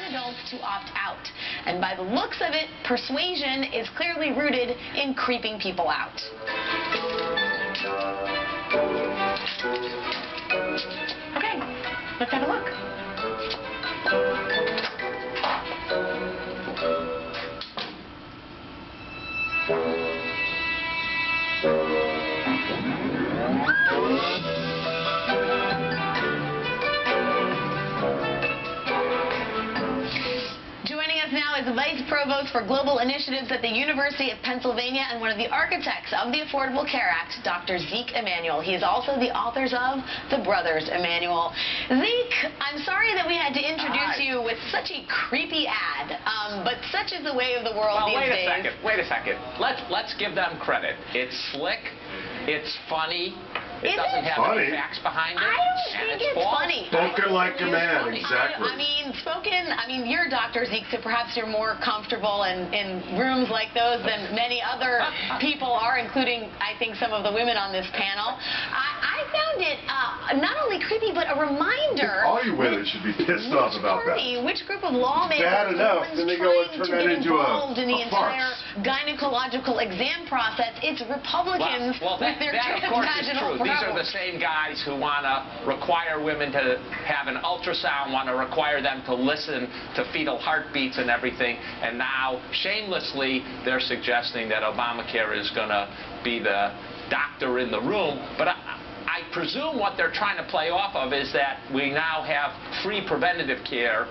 adults to opt out. And by the looks of it, persuasion is clearly rooted in creeping people out. Okay, let's have a look. Joining us now is the Vice Provost for Global Initiatives at the University of Pennsylvania and one of the architects of the Affordable Care Act, Dr. Zeke Emanuel. He is also the authors of The Brothers Emanuel. Zeke, I'm sorry that we had to introduce you with such a creepy ad, but such is the way of the world these days. Wait a second. Let's give them credit. It's slick. It's funny. It doesn't have any facts behind it. I don't think it's funny. Spoken like a man, exactly. I mean, you're Dr. Zeke, so perhaps you're more comfortable in rooms like those than many other people are, including, I think, some of the women on this panel. I found it not only creepy, but a reminder. All you women should be pissed off about that. Which group of lawmakers bad enough, then they go and turn that into involved in the entire gynecological exam process? It's Republicans with their transvaginal. These are the same guys who want to require women to have an ultrasound, want to require them to listen to fetal heartbeats and everything, and now, shamelessly, they're suggesting that Obamacare is going to be the doctor in the room. But I presume what they're trying to play off of is that we now have free preventative care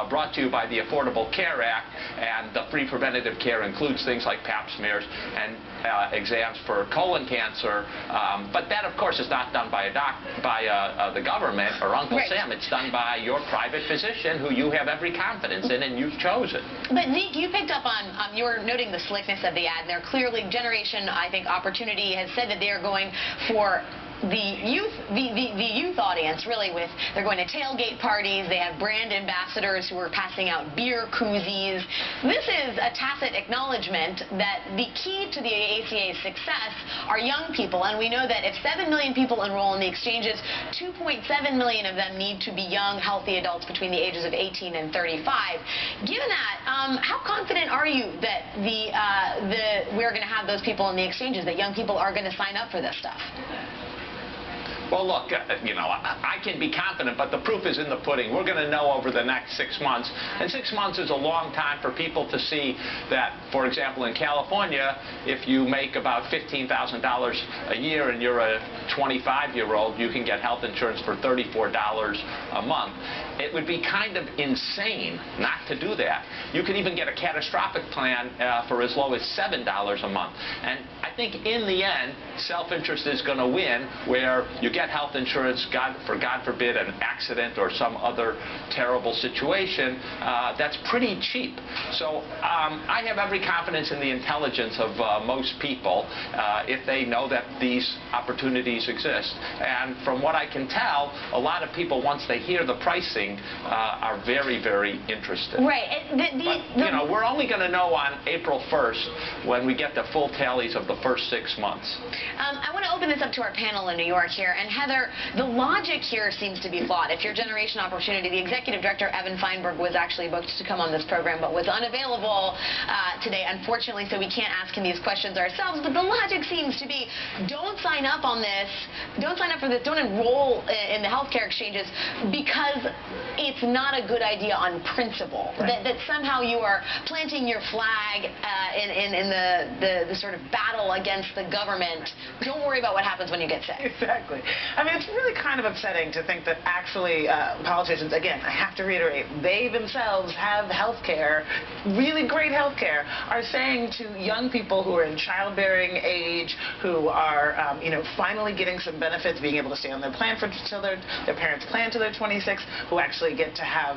brought to you by the Affordable Care Act, and the free preventative care includes things like pap smears and exams for colon cancer. But that, of course, is not done by the government or Uncle Sam. It's done by your private physician, who you have every confidence in, and you've chosen. But Zeke, you picked up on you were noting the slickness of the ad. And they're clearly Generation, I think, Opportunity has said that they are going for the youth audience, really, they're going to tailgate parties. They have brand ambassadors who are passing out beer koozies. This is a tacit acknowledgement that the key to the ACA's success are young people, and we know that if 7 million people enroll in the exchanges, 2.7 million of them need to be young, healthy adults between the ages of 18 and 35. Given that, how confident are you that we're going to have those people in the exchanges, that young people are going to sign up for this stuff? Well, look, I can be confident, but the proof is in the pudding. We're going to know over the next 6 months. And 6 months is a long time for people to see that, for example, in California, if you make about $15,000 a year and you're a 25-year-old, you can get health insurance for $34 a month. It would be kind of insane not to do that. You could even get a catastrophic plan for as low as $7 a month. And I think in the end, self-interest is going to win, where you get health insurance, God forbid, an accident or some other terrible situation, that's pretty cheap. So I have every confidence in the intelligence of most people if they know that these opportunities exist. And from what I can tell, a lot of people, once they hear the pricing, are very, very interested. Right. But, we're only going to know on April 1st when we get the full tallies of the first 6 months. I want to open this up to our panel in New York here. And Heather, the logic here seems to be flawed. If you're Generation Opportunity, the executive director, Evan Feinberg, was actually booked to come on this program, but was unavailable today, unfortunately, so we can't ask him these questions ourselves. But the logic seems to be, don't sign up on this, don't sign up for this, don't enroll in the healthcare exchanges because it's not a good idea on principle. Right. That somehow you are planting your flag in the sort of battle against the government. Don't worry about what happens when you get sick. Exactly. I mean, it's really kind of upsetting to think that actually politicians, again, I have to reiterate, they themselves have health care, really great health care, are saying to young people who are in childbearing age, who are, finally getting some benefits, being able to stay on their plan till their parents' plan till they're 26, who actually get to have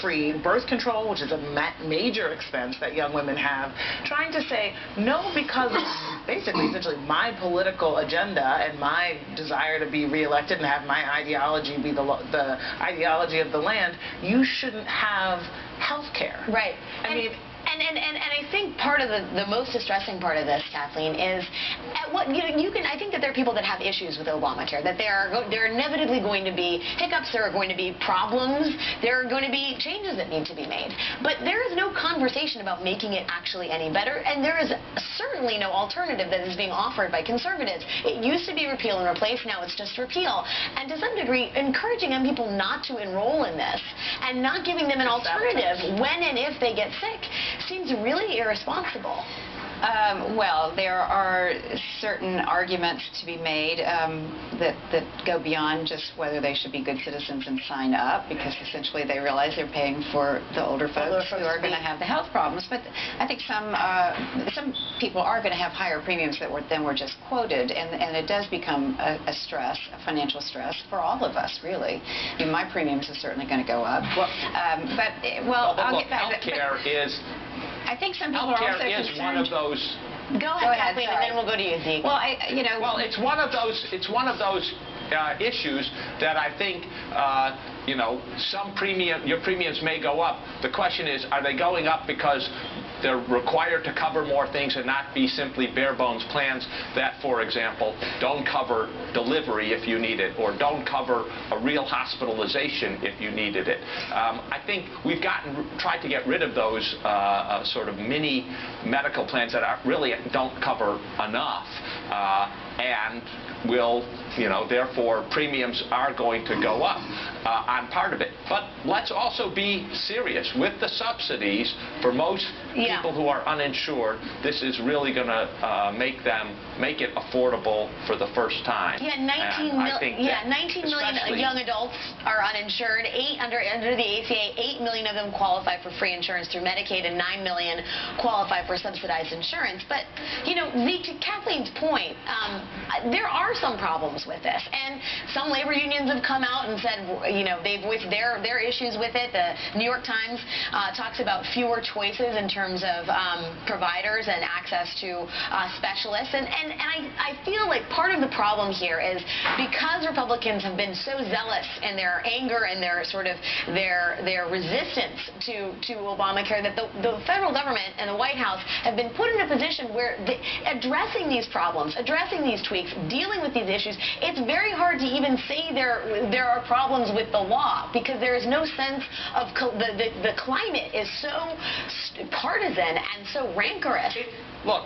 free birth control, which is a major expense that young women have, trying to say no because of basically, essentially, my political agenda and my desire to be reelected and have my ideology be the ideology of the land. You shouldn't have health care. Right. I mean, And I think part of the most distressing part of this, Kathleen, is at what you can. I think that there are people that have issues with Obamacare. That there are inevitably going to be hiccups. There are going to be problems. There are going to be changes that need to be made. But there is no conversation about making it actually any better. And there is certainly no alternative that is being offered by conservatives. It used to be repeal and replace. Now it's just repeal. And to some degree, encouraging young people not to enroll in this and not giving them an alternative when and if they get sick seems really irresponsible. Well, there are certain arguments to be made that go beyond just whether they should be good citizens and sign up, because essentially they realize they're paying for the older folks who are going to have the health problems. But I think some people are going to have higher premiums than were just quoted, and it does become a stress, a financial stress for all of us, really. I mean, my premiums are certainly going to go up. I'll get back. Healthcare is. I think some people are also concerned. Is one of those. Go ahead, Kathleen, and then we'll go to you, Zeke. Well, it's one of those. It's one of those issues that I think your premiums may go up. The question is, are they going up because they're required to cover more things and not be simply bare bones plans that, for example, don't cover delivery if you need it, or don't cover a real hospitalization if you needed it. I think we've tried to get rid of those sort of mini medical plans that really don't cover enough, and will, therefore premiums are going to go up on part of it. But let's also be serious with the subsidies. For most people who are uninsured, this is really going to make it affordable for the first time. Yeah, 19 million young adults are uninsured. Under the ACA, 8 million of them qualify for free insurance through Medicaid, and 9 million qualify for subsidized insurance. But Zeke, to Kathleen's point, there are some problems with this, and some labor unions have come out and said, they've voiced their issues with it. The New York Times talks about fewer choices in terms of providers and access to specialists, and I feel like part of the problem here is because Republicans have been so zealous in their anger and their their resistance to Obamacare, that the federal government and the White House have been put in a position where addressing these problems, addressing these tweaks, dealing with these issues, it's very hard to even say there are problems with the law, because there is no sense of the climate is so partisan and so rancorous. Look,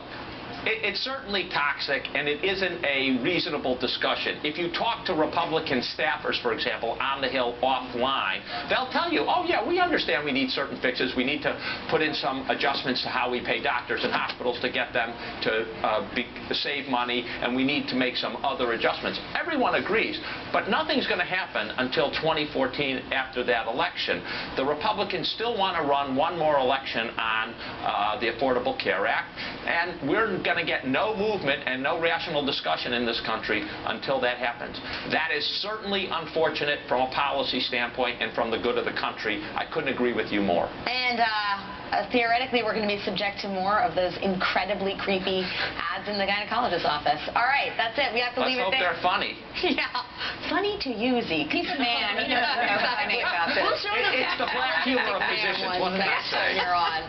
it's certainly toxic, and it isn't a reasonable discussion. If you talk to Republican staffers, for example, on the Hill offline, they'll tell you, oh yeah, we understand we need certain fixes. We need to put in some adjustments to how we pay doctors and hospitals to get them to save money, and we need to make some other adjustments. Everyone agrees, but nothing's going to happen until 2014 after that election. The Republicans still want to run one more election on the Affordable Care Act, and we're going to get no movement and no rational discussion in this country until that happens. That is certainly unfortunate from a policy standpoint and from the good of the country. I couldn't agree with you more. And theoretically, we're going to be subject to more of those incredibly creepy ads in the gynecologist's office. All right, that's it. We have to leave it there. Let's hope they're funny. Yeah, funny to you, Zeke. He's a man. He doesn't know funny about this. We'll show it's the black humor of physicians. What can I say? You're on.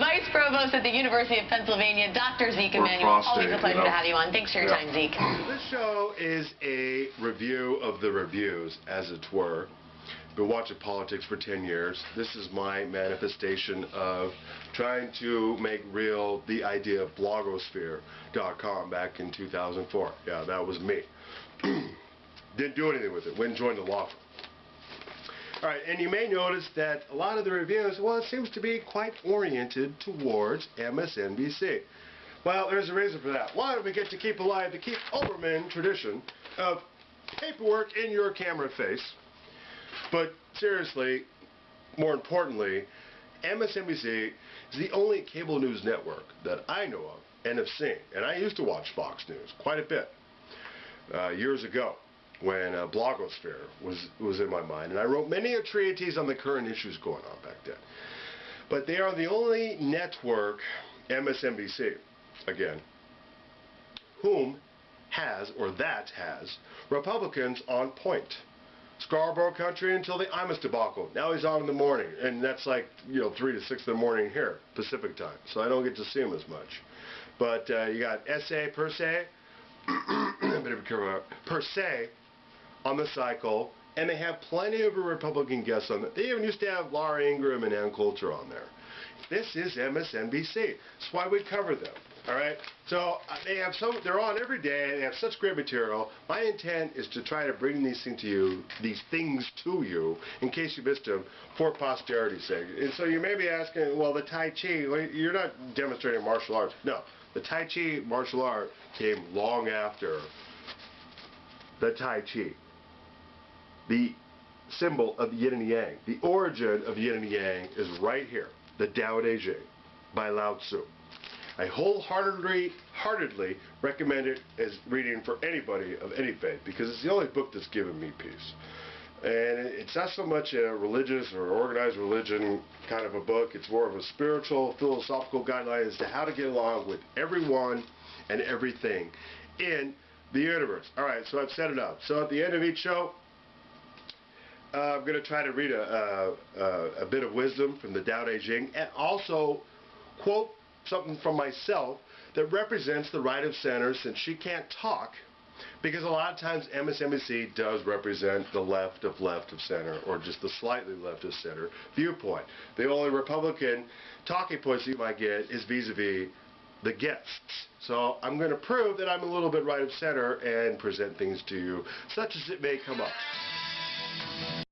Vice Provost at the University of Pennsylvania, Dr. Zeke Emanuel. Always a pleasure to have you on. Thanks for your time, Zeke. This show is a review of the reviews, as it were. Been watching politics for 10 years. This is my manifestation of trying to make real the idea of blogosphere.com back in 2004. Yeah, that was me. Didn't do anything with it. Went and joined the law firm. All right, and you may notice that a lot of the reviews, well, it seems to be quite oriented towards MSNBC. Well, there's a reason for that. Why do we get to keep alive the Keith Olbermann tradition of paperwork in your camera face? But seriously, more importantly, MSNBC is the only cable news network that I know of and have seen. And I used to watch Fox News quite a bit years ago when blogosphere was in my mind. And I wrote many a treatise on the current issues going on back then. But they are the only network, MSNBC, again, whom has, or that has, Republicans on point. Scarborough country until the Imus debacle. Now he's on in the morning, and that's like, 3 to 6 in the morning here, Pacific time. So I don't get to see him as much. But you got S.A. per se, per se, on the cycle, and they have plenty of Republican guests on it. They even used to have Laura Ingraham and Ann Coulter on there. This is MSNBC. That's why we cover them. All right. So they're on every day. They have such great material. My intent is to try to bring these things to you, in case you missed them, for posterity's sake. And so you may be asking, well, the Tai Chi, well, you're not demonstrating martial arts. No, the Tai Chi martial art came long after the Tai Chi. The symbol of the yin and yang, the origin of yin and yang is right here, the Tao Te Ching by Lao Tzu. I wholeheartedly recommend it as reading for anybody of any faith, because it's the only book that's given me peace. And it's not so much a religious or organized religion kind of a book. It's more of a spiritual, philosophical guideline as to how to get along with everyone and everything in the universe. All right, so I've set it up. So at the end of each show, I'm going to try to read a bit of wisdom from the Tao Te Ching, and also quote something from myself that represents the right of center, since she can't talk, because a lot of times MSNBC does represent the left of center, or just the slightly left of center viewpoint. The only Republican talking points you might get is vis-a-vis the guests. So I'm going to prove that I'm a little bit right of center and present things to you, such as it may come up.